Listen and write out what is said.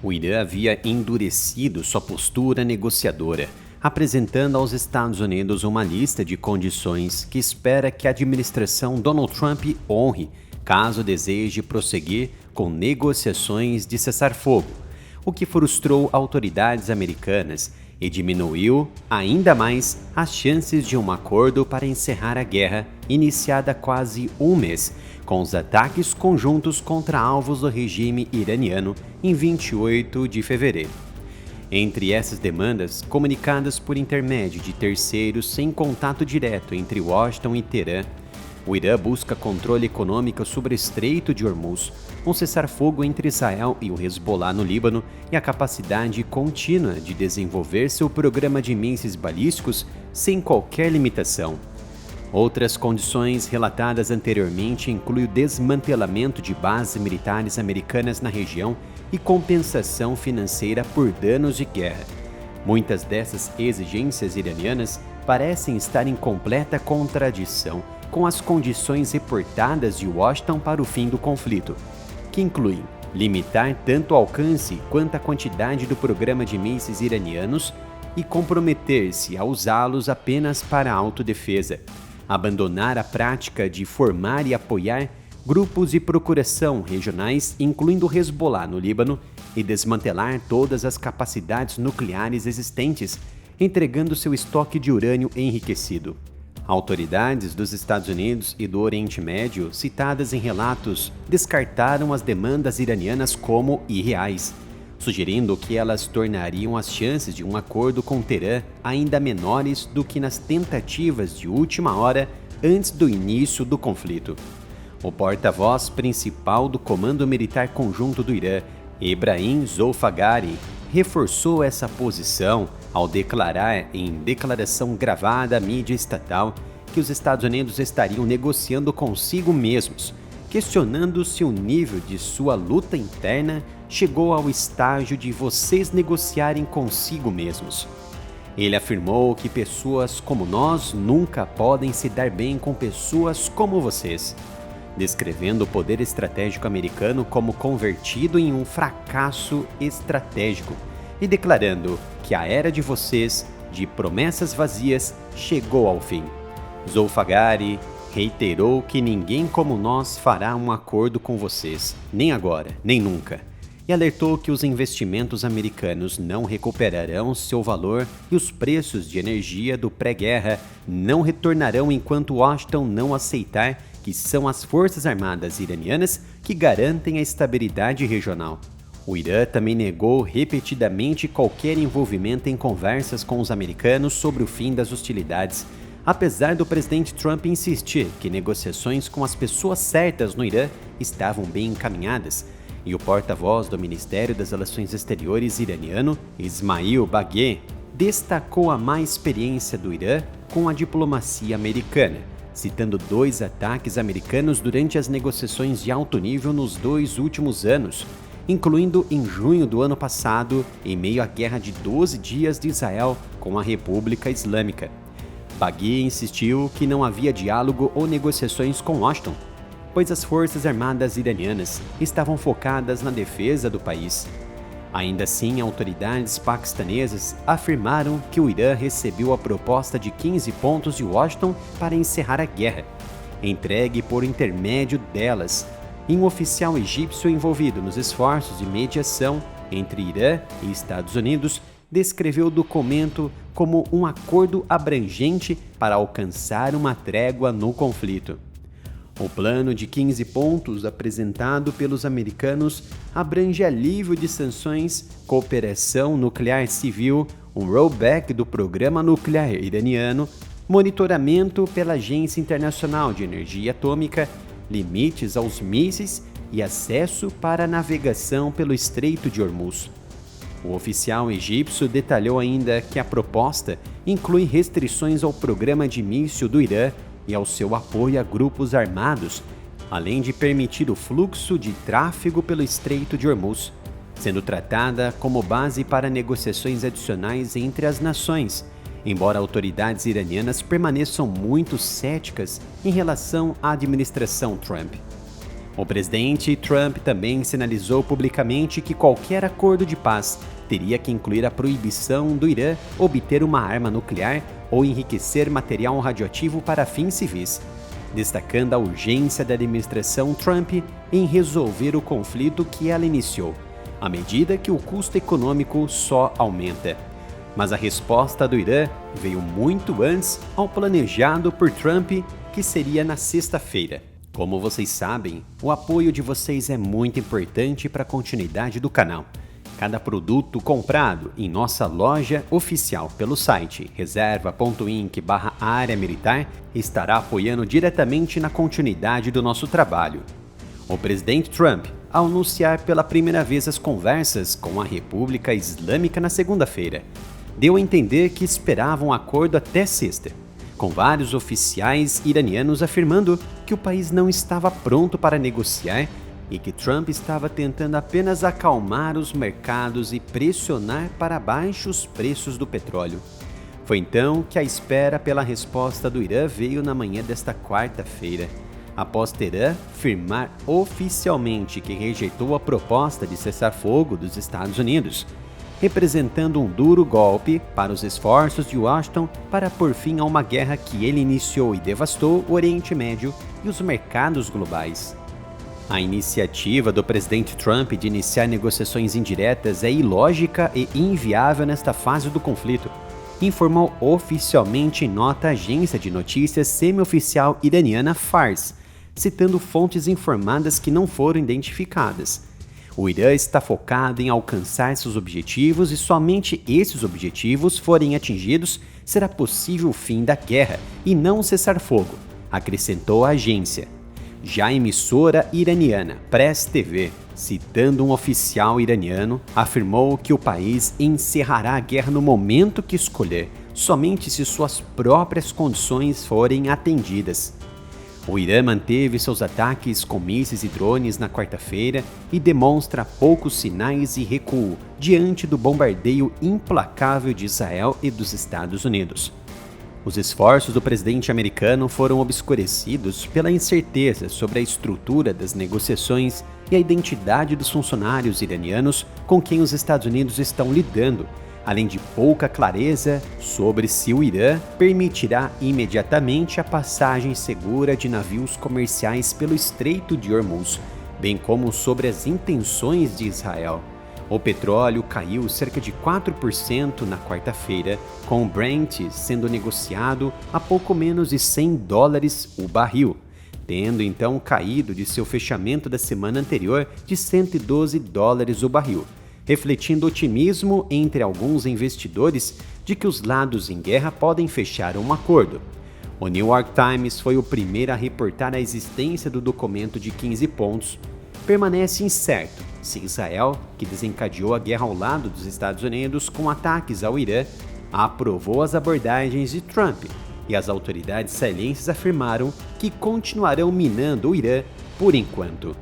O Irã havia endurecido sua postura negociadora, apresentando aos Estados Unidos uma lista de condições que espera que a administração Donald Trump honre, caso deseje prosseguir com negociações de cessar-fogo, o que frustrou autoridades americanas e diminuiu ainda mais as chances de um acordo para encerrar a guerra iniciada há quase um mês, com os ataques conjuntos contra alvos do regime iraniano em 28 de fevereiro. Entre essas demandas, comunicadas por intermédio de terceiros sem contato direto entre Washington e Teherã, o Irã busca controle econômico sobre o Estreito de Hormuz, um cessar-fogo entre Israel e o Hezbollah no Líbano e a capacidade contínua de desenvolver seu programa de mísseis balísticos sem qualquer limitação. Outras condições relatadas anteriormente incluem o desmantelamento de bases militares americanas na região e compensação financeira por danos de guerra. Muitas dessas exigências iranianas parecem estar em completa contradição com as condições reportadas de Washington para o fim do conflito, que incluem limitar tanto o alcance quanto a quantidade do programa de mísseis iranianos e comprometer-se a usá-los apenas para a autodefesa, abandonar a prática de formar e apoiar grupos de procuração regionais, incluindo o Hezbollah no Líbano, e desmantelar todas as capacidades nucleares existentes, entregando seu estoque de urânio enriquecido. Autoridades dos Estados Unidos e do Oriente Médio, citadas em relatos, descartaram as demandas iranianas como irreais, sugerindo que elas tornariam as chances de um acordo com Teherã ainda menores do que nas tentativas de última hora antes do início do conflito. O porta-voz principal do Comando Militar Conjunto do Irã, Ebrahim Zolfagari, reforçou essa posição ao declarar em declaração gravada à mídia estatal que os Estados Unidos estariam negociando consigo mesmos, questionando se o nível de sua luta interna chegou ao estágio de vocês negociarem consigo mesmos. Ele afirmou que pessoas como nós nunca podem se dar bem com pessoas como vocês, descrevendo o poder estratégico americano como convertido em um fracasso estratégico e declarando que a era de vocês, de promessas vazias, chegou ao fim. Zolfagari reiterou que ninguém como nós fará um acordo com vocês, nem agora, nem nunca, e alertou que os investimentos americanos não recuperarão seu valor e os preços de energia do pré-guerra não retornarão enquanto Washington não aceitar que são as Forças Armadas iranianas que garantem a estabilidade regional. O Irã também negou repetidamente qualquer envolvimento em conversas com os americanos sobre o fim das hostilidades, apesar do presidente Trump insistir que negociações com as pessoas certas no Irã estavam bem encaminhadas, e o porta-voz do Ministério das Relações Exteriores iraniano, Ismail Bagheri, destacou a má experiência do Irã com a diplomacia americana, citando 2 ataques americanos durante as negociações de alto nível nos 2 últimos anos, incluindo em junho do ano passado, em meio à guerra de 12 dias de Israel com a República Islâmica. Bagheri insistiu que não havia diálogo ou negociações com Washington, pois as forças armadas iranianas estavam focadas na defesa do país. Ainda assim, autoridades paquistanesas afirmaram que o Irã recebeu a proposta de 15 pontos de Washington para encerrar a guerra, entregue por intermédio delas. E um oficial egípcio envolvido nos esforços de mediação entre Irã e Estados Unidos descreveu o documento como um acordo abrangente para alcançar uma trégua no conflito. O plano de 15 pontos apresentado pelos americanos abrange alívio de sanções, cooperação nuclear civil, um rollback do programa nuclear iraniano, monitoramento pela Agência Internacional de Energia Atômica, limites aos mísseis e acesso para a navegação pelo Estreito de Hormuz. O oficial egípcio detalhou ainda que a proposta inclui restrições ao programa de míssil do Irã e ao seu apoio a grupos armados, além de permitir o fluxo de tráfego pelo Estreito de Hormuz, sendo tratada como base para negociações adicionais entre as nações, embora autoridades iranianas permaneçam muito céticas em relação à administração Trump. O presidente Trump também sinalizou publicamente que qualquer acordo de paz teria que incluir a proibição do Irã obter uma arma nuclear ou enriquecer material radioativo para fins civis, destacando a urgência da administração Trump em resolver o conflito que ela iniciou, à medida que o custo econômico só aumenta. Mas a resposta do Irã veio muito antes ao planejado por Trump, que seria na sexta-feira. Como vocês sabem, o apoio de vocês é muito importante para a continuidade do canal. Cada produto comprado em nossa loja oficial pelo site reserva.inc/área militar estará apoiando diretamente na continuidade do nosso trabalho. O presidente Trump, ao anunciar pela primeira vez as conversas com a República Islâmica na segunda-feira, deu a entender que esperava um acordo até sexta, com vários oficiais iranianos afirmando que o país não estava pronto para negociar e que Trump estava tentando apenas acalmar os mercados e pressionar para baixo os preços do petróleo. Foi então que a espera pela resposta do Irã veio na manhã desta quarta-feira, após Teherã afirmar oficialmente que rejeitou a proposta de cessar-fogo dos Estados Unidos, representando um duro golpe para os esforços de Washington para pôr fim a uma guerra que ele iniciou e devastou o Oriente Médio e os mercados globais. A iniciativa do presidente Trump de iniciar negociações indiretas é ilógica e inviável nesta fase do conflito, informou oficialmente em nota a agência de notícias semi-oficial iraniana Fars, citando fontes informadas que não foram identificadas. O Irã está focado em alcançar seus objetivos e somente esses objetivos forem atingidos, será possível o fim da guerra e não um cessar-fogo, acrescentou a agência. Já a emissora iraniana Press TV, citando um oficial iraniano, afirmou que o país encerrará a guerra no momento que escolher, somente se suas próprias condições forem atendidas. O Irã manteve seus ataques com mísseis e drones na quarta-feira e demonstra poucos sinais de recuo diante do bombardeio implacável de Israel e dos Estados Unidos. Os esforços do presidente americano foram obscurecidos pela incerteza sobre a estrutura das negociações e a identidade dos funcionários iranianos com quem os Estados Unidos estão lidando, além de pouca clareza sobre se o Irã permitirá imediatamente a passagem segura de navios comerciais pelo Estreito de Hormuz, bem como sobre as intenções de Israel. O petróleo caiu cerca de 4% na quarta-feira, com o Brent sendo negociado a pouco menos de $100 o barril, tendo então caído de seu fechamento da semana anterior de $112 o barril, refletindo otimismo entre alguns investidores de que os lados em guerra podem fechar um acordo. O New York Times foi o primeiro a reportar a existência do documento de 15 pontos. Permanece incerto se Israel, que desencadeou a guerra ao lado dos Estados Unidos com ataques ao Irã, aprovou as abordagens de Trump, e as autoridades israelenses afirmaram que continuarão minando o Irã por enquanto.